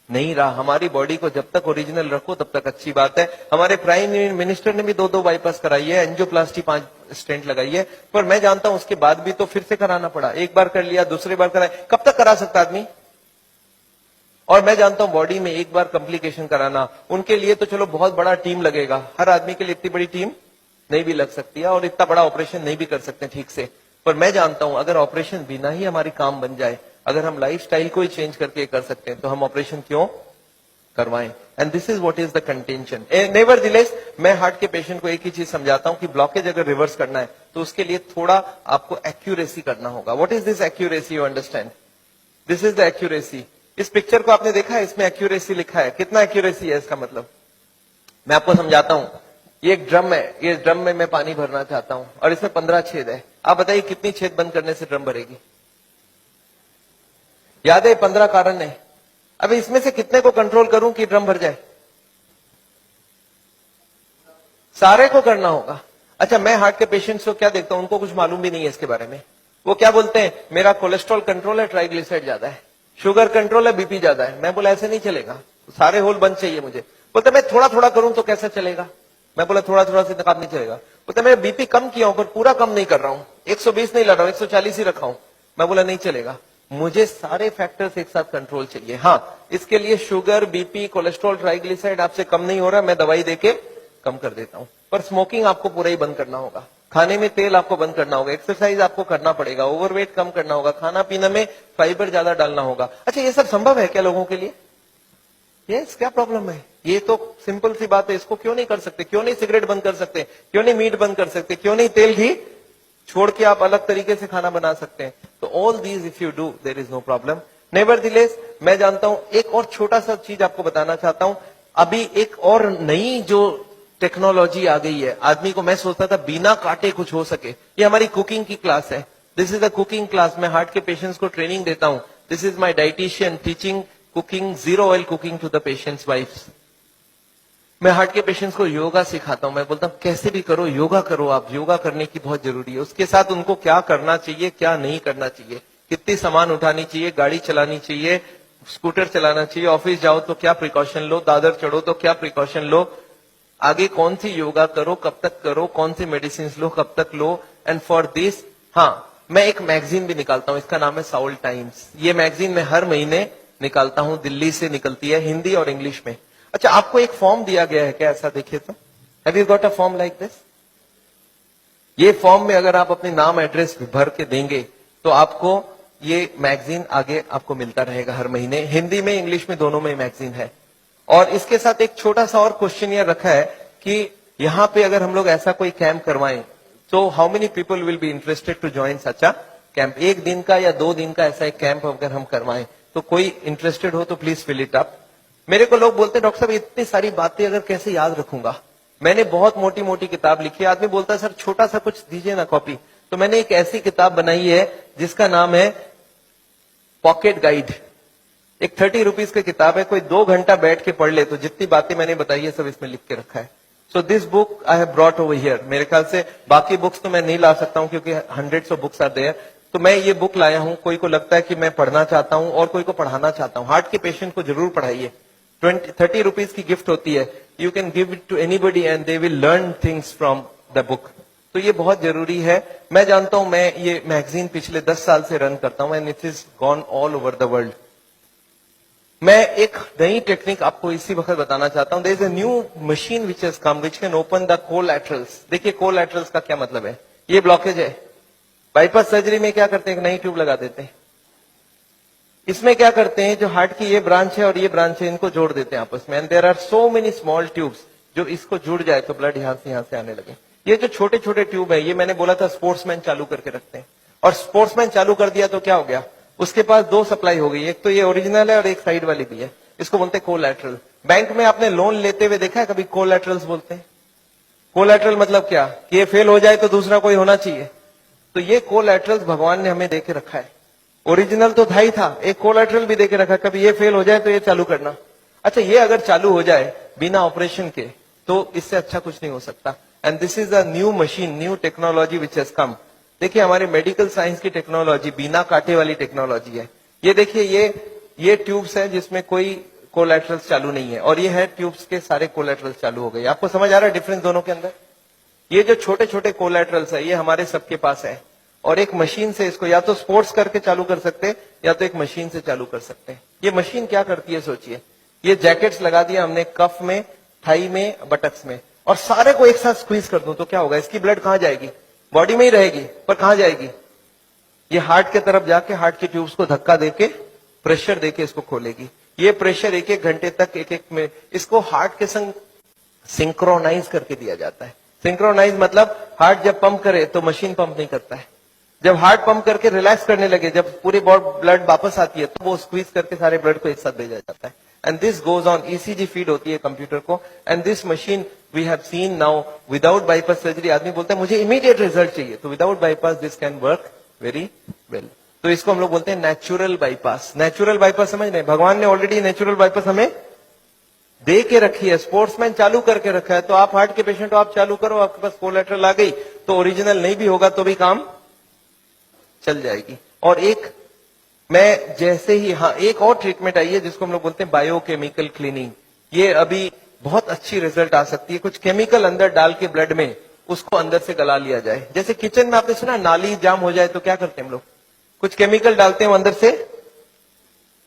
नहीं रहा। हमारी बॉडी को जब तक ओरिजिनल रखो तब तक अच्छी बात है। हमारे प्राइम मिनिस्टर ने भी 2 बाईपास कराई है, एंजियोप्लास्टी 5 स्टेंट लगाई है। पर मैं जानता हूं उसके बाद भी तो फिर से कराना पड़ा। एक बार कर लिया, दूसरी बार कराया, कब तक करा सकता आदमी? और मैं जानता हूं बॉडी में एक बार कॉम्प्लिकेशन कराना, उनके लिए तो चलो बहुत बड़ा टीम लगेगा। हर आदमी के लिए इतनी बड़ी टीम नहीं भी लग सकती है और इतना बड़ा ऑपरेशन नहीं भी कर सकते ठीक से। पर मैं जानता हूं अगर ऑपरेशन बिना ही हमारी काम बन जाए, अगर हम लाइफस्टाइल को ही चेंज करके कर सकते हैं तो हम ऑपरेशन क्यों करवाएं? And this is what is the contention. Nevertheless मैं हार्ट के पेशेंट को एक ही चीज समझाता हूं कि ब्लॉकेज अगर रिवर्स करना है तो उसके लिए थोड़ा आपको एक्यूरेसी करना होगा। What is this accuracy? You understand? This is the accuracy. इस पिक्चर को आपने देखा है, इसमें एक्यूरेसी लिखा है। कितना एक्यूरेसी है इसका मतलब? मैं आपको समझाता हूं। ये एक ड्रम है, ये ड्रम में मैं पानी भरना चाहता हूं और इसमें 15 छेद है। आप बताइए कितनी छेद बंद करने से ड्रम भरेगी? याद है 15 कारण है। अब इसमें से कितने को कंट्रोल करूं कि ड्रम भर जाए? सारे को करना होगा। अच्छा मैं हार्ट के पेशेंट्स को क्या देखता हूं, उनको कुछ मालूम भी नहीं है इसके बारे में। वो क्या बोलते हैं, मेरा कोलेस्ट्रॉल कंट्रोल है, ट्राइग्लिसराइड ज्यादा है, शुगर कंट्रोल है, बीपी ज्यादा है। मैं बोला ऐसे नहीं चलेगा, सारे होल बंद चाहिए मुझे। बोलते मैं थोड़ा थोड़ा करूं तो कैसा चलेगा? मैं बोला थोड़ा थोड़ा से काम नहीं चलेगा। बोलते मैं बीपी कम किया हूं पर पूरा कम नहीं कर रहा हूं, 120 नहीं ला रहा हूं, 140 ही रखा हूं। मैं बोला नहीं चलेगा, मुझे सारे फैक्टर्स एक साथ कंट्रोल चाहिए। हाँ इसके लिए शुगर, बीपी, कोलेस्ट्रॉल, ट्राइग्लिसराइड आपसे कम नहीं हो रहा, मैं दवाई देके कम कर देता हूं। पर स्मोकिंग आपको पूरा ही बंद करना होगा, खाने में तेल आपको बंद करना होगा, एक्सरसाइज आपको करना पड़ेगा, ओवरवेट कम करना होगा, खाना पीना में फाइबर ज्यादा डालना होगा। अच्छा ये सब संभव है क्या लोगों के लिए? यस, क्या प्रॉब्लम है? ये तो सिंपल सी बात है, इसको क्यों नहीं कर सकते? क्यों नहीं सिगरेट बंद कर सकते? क्यों नहीं मीट बंद कर सकते? क्यों नहीं तेल घी छोड़ के आप अलग तरीके से खाना बना सकते हैं? तो all these if you do there is no problem. Nevertheless मैं जानता हूं, एक और छोटा सा चीज आपको बताना चाहता हूं। अभी एक और नई जो टेक्नोलॉजी आ गई है, आदमी को मैं सोचता था बिना काटे कुछ हो सके। ये हमारी कुकिंग की क्लास है, this is a cooking class. मैं हार्ट के पेशेंट्स को ट्रेनिंग देता हूं। This is my dietitian teaching cooking, 0 oil cooking to the patients wives. मैं हार्ट के पेशेंट्स को योगा सिखाता हूं। मैं बोलता हूं कैसे भी करो, योगा करो, आप योगा करने की बहुत जरूरी है। उसके साथ उनको क्या करना चाहिए, क्या नहीं करना चाहिए, कितनी सामान उठानी चाहिए, गाड़ी चलानी चाहिए, स्कूटर चलाना चाहिए, ऑफिस जाओ तो क्या प्रिकॉशन लो, दादर चढ़ो तो क्या प्रिकॉशन लो, आगे कौन सी योगा करो, कब तक करो, कौन सी मेडिसिन लो, कब तक लो। एंड फॉर दिस हाँ मैं एक मैगजीन भी निकालता हूं, इसका नाम है साउल टाइम्स। ये मैगजीन मैं हर महीने निकालता हूं, दिल्ली से निकलती है, हिंदी और इंग्लिश में। अच्छा आपको एक फॉर्म दिया गया है क्या? ऐसा देखिए तो, have you got a form like this? ये फॉर्म में अगर आप अपने नाम एड्रेस भर के देंगे तो आपको ये मैगजीन आगे आपको मिलता रहेगा हर महीने। हिंदी में इंग्लिश में दोनों में मैगजीन है। और इसके साथ एक छोटा सा और क्वेश्चन ये रखा है कि यहां पे अगर हम लोग ऐसा कोई कैंप करवाएं, So how many people will be interested to join such a camp? एक दिन का या 2 दिन का ऐसा एक कैंप अगर हम करवाएं तो कोई इंटरेस्टेड हो तो प्लीज फिल इट अप. मेरे को लोग बोलते हैं डॉक्टर साहब इतनी सारी बातें अगर कैसे याद रखूंगा. मैंने बहुत मोटी मोटी किताब लिखी है. आदमी बोलता है सर छोटा सा कुछ दीजिए ना कॉपी. तो मैंने एक ऐसी किताब बनाई है जिसका नाम है पॉकेट गाइड. एक 30 रुपीज की किताब है. कोई 2 घंटा बैठ के पढ़ ले तो जितनी बातें मैंने बताई है सब इसमें लिख के रखा है. So this book I have brought over here. मेरे ख्याल से बाकी बुक्स तो मैं नहीं ला सकता हूं क्योंकि hundreds of books are there. तो मैं ये बुक लाया हूं. कोई को लगता है कि मैं पढ़ना चाहता हूं और कोई को पढ़ाना चाहता हूं. हार्ट के पेशेंट को जरूर पढ़ाइए. 30 रुपीज की गिफ्ट होती है. You can give it to anybody and they will learn things from the book. तो ये बहुत जरूरी है. मैं जानता हूं, मैं ये मैगजीन पिछले 10 साल से रन करता हूं and it is gone all over the world. मैं एक नई टेक्निक आपको इसी वक्त बताना चाहता हूं. There is a new machine which has come which can open the collaterals. देखिए कोलैटरल्स का क्या मतलब है. ये ब्लॉकेज है. बाईपास सर्जरी में क्या करते हैं, एक नई ट्यूब लगा देते हैं. इसमें क्या करते हैं, जो हार्ट की ये ब्रांच है और ये ब्रांच है इनको जोड़ देते हैं आपस में. And there are so many small tubes. जो इसको जुड़ जाए तो ब्लड यहां से आने लगे. ये जो छोटे छोटे ट्यूब है ये मैंने बोला था स्पोर्ट्समैन चालू करके रखते हैं. और स्पोर्ट्समैन चालू कर दिया तो क्या हो गया, उसके पास 2 सप्लाई हो गई. एक तो ये ओरिजिनल है और एक साइड वाली भी है. इसको बोलते हैं कोलैटरल. बैंक में आपने लोन लेते हुए देखा है कभी कोलैटरल्स बोलते हैं. कोलैटरल मतलब क्या, कि ये फेल हो जाए तो दूसरा कोई होना चाहिए. तो ये कोलैटरल्स भगवान ने हमें देके रखा है. ओरिजिनल तो था ही था, एक कोलैटरल भी देके रखा. कभी ये फेल हो जाए तो ये चालू करना. अच्छा ये अगर चालू हो जाए बिना ऑपरेशन के तो इससे अच्छा कुछ नहीं हो सकता. And this is a new machine, new technology which has कम. देखिए हमारे मेडिकल साइंस की टेक्नोलॉजी बिना कांटे वाली टेक्नोलॉजी है. ये देखिए ये ट्यूब्स है जिसमें कोई कोलैटरल्स चालू नहीं है और ये है ट्यूब्स के सारे कोलैटरल्स चालू हो गए. आपको समझ आ रहा है डिफरेंस दोनों के अंदर. ये जो छोटे छोटे कोलैटरल्स है ये हमारे सबके पास है और एक मशीन से इसको या तो स्पोर्ट्स करके चालू कर सकते हैं या तो एक मशीन से चालू कर सकते हैं. ये मशीन क्या करती है सोचिए. ये जैकेट्स लगा दिया हमने कफ में, थाई में, बटक्स में और सारे को एक साथ स्क्वीज कर दूं तो क्या होगा, इसकी ब्लड कहां जाएगी, बॉडी में ही रहेगी पर कहां जाएगी, ये हार्ट के तरफ जाके हार्ट की ट्यूब्स को धक्का देके प्रेशर देके इसको खोलेगी. ये प्रेशर 1-1 घंटे तक एक में इसको हार्ट के संग सिंक्रोनाइज करके दिया जाता है. सिंक्रोनाइज मतलब हार्ट जब पंप करे तो मशीन पंप नहीं करता है. जब हार्ट पंप करके रिलैक्स करने लगे, जब पूरी ब्लड वापस आती है तो वो स्क्वीज करके सारे ब्लड को एक साथ भेजा जाता है. And this goes on. ECG feed होती है कंप्यूटर को. And this machine we have seen now without bypass surgery. आदमी बोलता है मुझे इमीडिएट रिजल्ट चाहिए, तो without bypass this can work very well. तो इसको हम लोग बोलते हैं नेचुरल बाईपास. नेचुरल बाईपास समझ रहे हैं, भगवान ने ऑलरेडी नेचुरल बाईपास हमें दे के रखी है. स्पोर्ट्समैन चालू करके रखा है. तो आप हार्ट के पेशेंट हो, आप चालू करो, आपके पास कोलैटरल आ गई तो ओरिजिनल नहीं भी होगा तो भी काम चल जाएगी. और एक मैं जैसे ही एक और ट्रीटमेंट आई है जिसको हम लोग बोलते हैं बायोकेमिकल क्लीनिंग. ये अभी बहुत अच्छी रिजल्ट आ सकती है. कुछ केमिकल अंदर डाल के ब्लड में उसको अंदर से गला लिया जाए. जैसे किचन में आपने सुना नाली जाम हो जाए तो क्या करते हैं हम लोग, कुछ केमिकल डालते हैं अंदर से.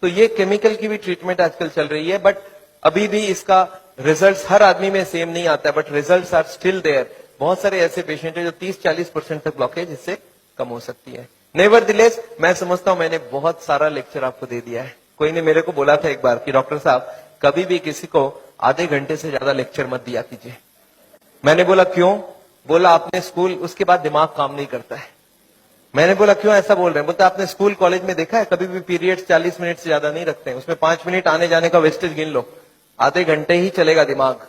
तो ये केमिकल की भी ट्रीटमेंट आजकल चल रही है. बट अभी भी इसका रिजल्ट हर आदमी में सेम नहीं आता है. But result are still there. बहुत सारे ऐसे पेशेंट है जो 30-40% तक ब्लॉकेज इससे कम हो सकती है. नेवरदिलेस मैं समझता हूं मैंने बहुत सारा लेक्चर आपको दे दिया है. कोई ने मेरे को बोला था एक बार कि डॉक्टर साहब कभी भी किसी को आधे घंटे से ज्यादा लेक्चर मत दिया कीजिए. मैंने बोला क्यों, बोला आपने स्कूल उसके बाद दिमाग काम नहीं करता है. मैंने बोला क्यों ऐसा बोल रहे हैं, बोलता आपने स्कूल कॉलेज में देखा है कभी भी पीरियड्स 40 मिनट से ज्यादा नहीं रखते हैं, उसमें 5 मिनट आने जाने का वेस्टेज गिन लो, आधे घंटे ही चलेगा दिमाग.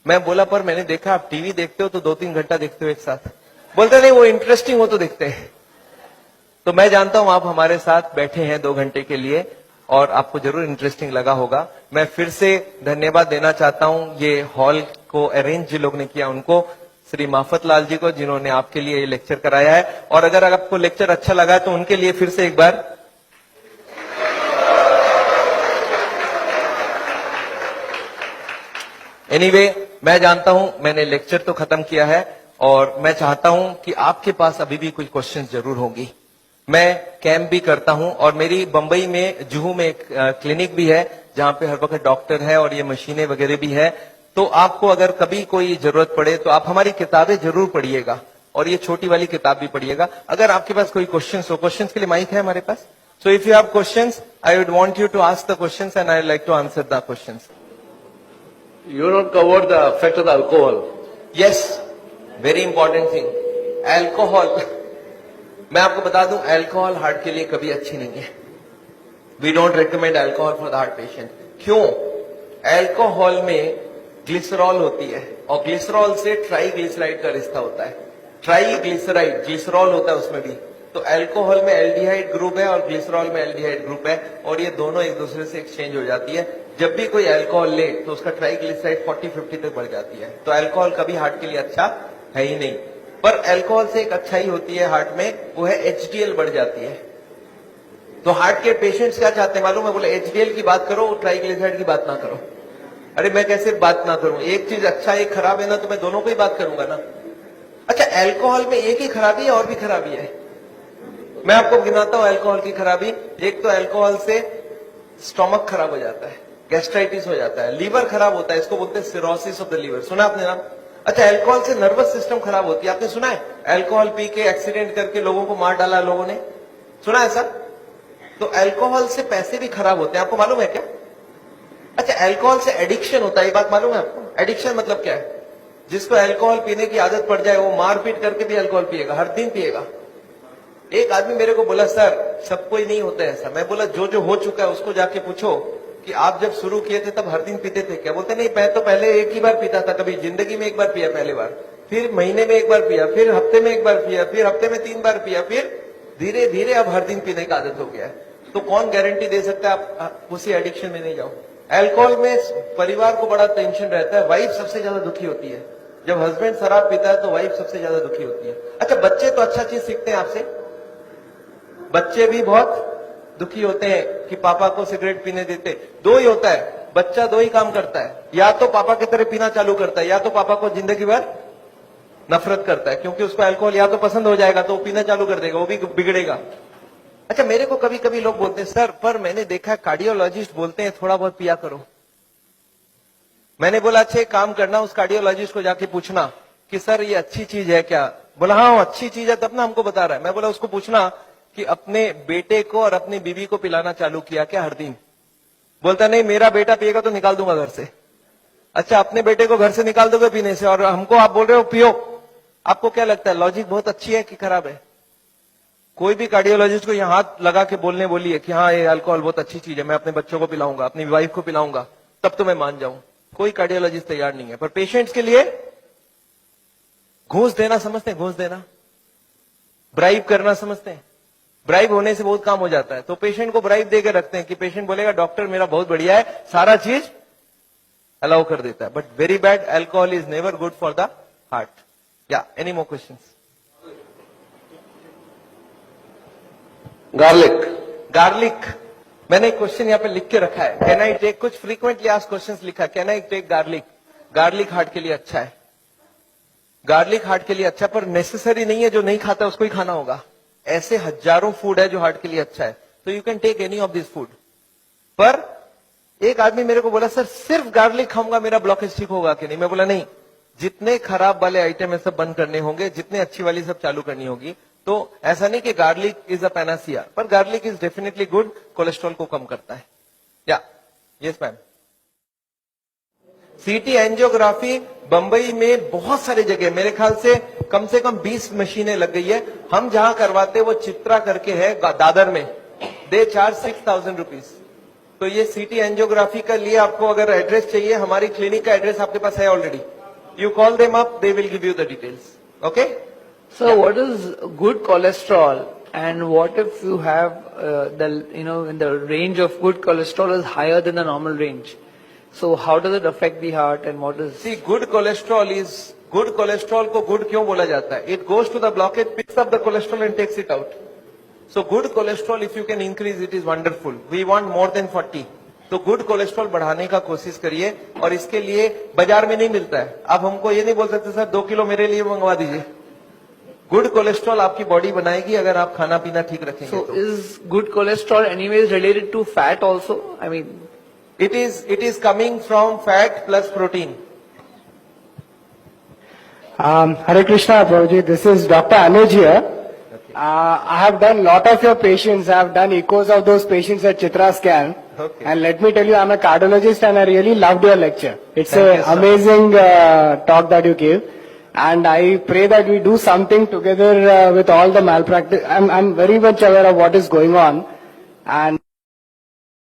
मैं बोला पर मैंने देखा आप टीवी देखते हो तो 2-3 घंटा देखते हो एक साथ. बोलते नहीं वो इंटरेस्टिंग हो तो देखते हैं. तो मैं जानता हूं आप हमारे साथ बैठे हैं 2 घंटे के लिए और आपको जरूर इंटरेस्टिंग लगा होगा. मैं फिर से धन्यवाद देना चाहता हूं ये हॉल को अरेंज जिन लोग ने किया उनको, श्री माफत लाल जी को जिन्होंने आपके लिए ये लेक्चर कराया है. और अगर आपको लेक्चर अच्छा लगा तो उनके लिए फिर से एक बार एनीवे मैं जानता हूं मैंने लेक्चर तो खत्म किया है और मैं चाहता हूं कि आपके पास अभी भी कुछ क्वेश्चंस जरूर होंगी. मैं कैंप भी करता हूं और मेरी बंबई में जुहू में एक क्लिनिक भी है जहां पे हर वक्त डॉक्टर है और ये मशीनें वगैरह भी है. तो आपको अगर कभी कोई जरूरत पड़े तो आप हमारी किताबें जरूर पढ़िएगा और ये छोटी वाली किताब भी पढ़िएगा. अगर आपके पास कोई क्वेश्चंस हो, क्वेश्चंस के लिए माइक है हमारे पास. So if you have questions I would want you to ask the questions and I like to answer the questions. You not covered the effect of the alcohol. Yes, very important thing. Alcohol, मैं आपको बता दूं, alcohol heart के लिए कभी अच्छी नहीं है। We don't recommend alcohol for the heart patient. क्यों? अल्कोहल में ग्लिसरॉल होती है और ग्लिसरॉल से ट्राइग्लिसराइड का रिश्ता होता है। ट्राइग्लिसराइड, ग्लिसरॉल होता है उसमें भी। तो अल्कोहल में एल्डिहाइड ग्रुप है और ग्लिसरॉल में एल्डिहाइड ग्रुप है, और ये दोनों एक दूसरे से एक्सचेंज हो जाती है। जब भी कोई अल्कोहल ले तो उसका ट्राइग्लिसराइड 40-50 तक बढ़ जाती है। तो अल्कोहल कभी हार्ट के लिए अच्छा है ही नहीं। पर अल्कोहल से एक अच्छाई होती है हार्ट में, वो है एचडीएल बढ़ जाती है। तो हार्ट के पेशेंट्स क्या चाहते हैं मालूम है? बोले एचडीएल की बात करो, ट्राइग्लिसराइड की बात ना करो। अरे मैं कैसे बात ना करूं? एक चीज अच्छा एक खराब है ना, तो मैं दोनों को ही बात करूंगा ना। अच्छा, अल्कोहल में एक ही खराबी है और भी खराबी है। मैं आपको गिनाता हूं अल्कोहल की खराबी। एक तो अल्कोहल से स्टोमक खराब हो जाता है, गैस्ट्राइटिस हो जाता है, लीवर खराब होता है, इसको बोलते हैं सिरोसिस ऑफ द लीवर। सुना आपने नाम? अच्छा, अल्कोहल से नर्वस सिस्टम खराब होती है। आपने सुना है अल्कोहल पी के एक्सीडेंट करके लोगों को मार डाला लोगों ने? सुना है सर? तो अल्कोहल से पैसे भी खराब होते हैं, आपको मालूम है क्या? अच्छा, अल्कोहल से एडिक्शन होता है, ये बात मालूम है आपको? एडिक्शन मतलब क्या है? जिसको अल्कोहल पीने की आदत पड़ जाए वो मारपीट करके भी अल्कोहल पिएगा, हर दिन पिएगा। एक आदमी मेरे को बोला, सर सबको ही नहीं होता ऐसा। मैं बोला, जो जो हो चुका है उसको जाके पूछो कि आप जब शुरू किए थे तब हर दिन पीते थे क्या? बोलते नहीं, मैं तो पहले एक ही बार पीता था, कभी जिंदगी में एक बार पिया पहली बार, फिर महीने में एक बार पिया, फिर हफ्ते में एक बार पिया, फिर हफ्ते में 3 बार पिया, फिर धीरे धीरे अब हर दिन पीने की आदत हो गया है। तो कौन गारंटी दे सकता है आप उसी एडिक्शन में नहीं जाओ? अल्कोहल में परिवार को बड़ा टेंशन रहता है, वाइफ सबसे ज्यादा दुखी होती है। जब हस्बैंड शराब पीता है तो वाइफ सबसे ज्यादा दुखी होती है। अच्छा, बच्चे तो अच्छा चीज सीखते हैं आपसे, बच्चे भी बहुत दुखी होते हैं कि पापा को सिगरेट पीने देते। दो ही होता है, बच्चा दो ही काम करता है, या तो पापा की तरह पीना चालू करता है, या तो पापा को जिंदगी भर नफरत करता है, क्योंकि उसको अल्कोहल या तो पसंद हो जाएगा तो वो पीना चालू कर देगा, वो भी बिगड़ेगा। अच्छा, मेरे को कभी कभी लोग बोलते हैं, सर पर मैंने देखा है कार्डियोलॉजिस्ट बोलते हैं थोड़ा बहुत पिया करो। मैंने बोला, अच्छा काम करना, उस कार्डियोलॉजिस्ट को जाके पूछना कि सर ये अच्छी चीज है क्या? बोला हाँ अच्छी चीज है, तब ना हमको बता रहा है। मैं बोला उसको पूछना कि अपने बेटे को और अपनी बीवी को पिलाना चालू किया क्या हर दिन? बोलता नहीं, मेरा बेटा पिएगा तो निकाल दूंगा घर से। अच्छा, अपने बेटे को घर से निकाल दोगे पीने से, और हमको आप बोल रहे हो पियो? आपको क्या लगता है, लॉजिक बहुत अच्छी है कि खराब है? कोई भी कार्डियोलॉजिस्ट को यहाँ हाथ लगा के बोलिए कि हाँ ये अल्कोहल बहुत अच्छी चीज है, मैं अपने बच्चों को पिलाऊंगा, अपनी वाइफ को पिलाऊंगा, तब तो मैं मान जाऊं। कोई कार्डियोलॉजिस्ट तैयार नहीं है। पर पेशेंट्स के लिए घूस देना समझते हैं? घूस देना, ब्राइब करना समझते हैं? ब्राइब होने से बहुत काम हो जाता है। तो पेशेंट को ब्राइब देकर रखते हैं कि पेशेंट बोलेगा डॉक्टर मेरा बहुत बढ़िया है, सारा चीज अलाउ कर देता है। But very bad, alcohol is never good for the heart. या एनी मोर क्वेश्चंस? गार्लिक, मैंने एक क्वेश्चन यहाँ पे लिख के रखा है, कैन आई टेक, कुछ फ्रीक्वेंटली आस्क्ड क्वेश्चंस लिखा है, can I take garlic? Garlic heart के लिए अच्छा है, गार्लिक हार्ट के लिए अच्छा, पर नेसेसरी नहीं है जो नहीं खाता उसको ही खाना होगा। ऐसे हजारों फूड है जो हार्ट के लिए अच्छा है, तो you can take any of this food. पर एक आदमी मेरे को बोला, सर सिर्फ गार्लिक खाऊंगा मेरा ब्लॉकेज ठीक होगा कि नहीं? मैं बोला नहीं, जितने खराब वाले आइटम है सब बंद करने होंगे, जितने अच्छी वाली सब चालू करनी होगी। तो ऐसा नहीं कि गार्लिक इज अ पैनासिया, पर garlic is definitely good, cholesterol को कम करता है। या yes ma'am. CT angiography Bambai में बहुत सारी जगह, मेरे ख्याल से कम 20 मशीनें लग गई है। हम जहां करवाते वो चित्रा करके है दादर में, दे चार्ज 6,000 रुपीज। तो ये सीटी एंजियोग्राफी का लिए आपको अगर एड्रेस चाहिए, हमारी क्लिनिक का एड्रेस आपके पास है already, you call them up, they will give you the details. Okay So what is good cholesterol, and what if you have when the range of good cholesterol is higher than the normal range? So how does it affect the heart, and what is? See, good cholesterol को good क्यों बोला जाता है? It goes to the blockage, picks up the cholesterol and takes it out. So good cholesterol if you can increase it is wonderful. We want more than 40. तो good cholesterol बढ़ाने का कोशिश करिए, और इसके लिए बाजार में नहीं मिलता है। आप हमको ये नहीं बोल सकते सर 2 किलो मेरे लिए मंगवा दीजिए। गुड कोलेस्ट्रॉल आपकी बॉडी बनाएगी अगर आप खाना पीना ठीक रखेंगे। So is good cholesterol anyways related to fat also? I mean, it is coming from fat plus protein. Hare Krishna, Prabhuji. This is Dr. Anuj here. Okay. I have done lot of your patients. I have done echoes of those patients at Chitra Scan. Okay. And let me tell you, I'm a cardiologist and I really loved your lecture. It's Thank you, an sir. amazing talk that you gave. And I pray that we do something together with all the malpractice. I'm very much aware of what is going on. And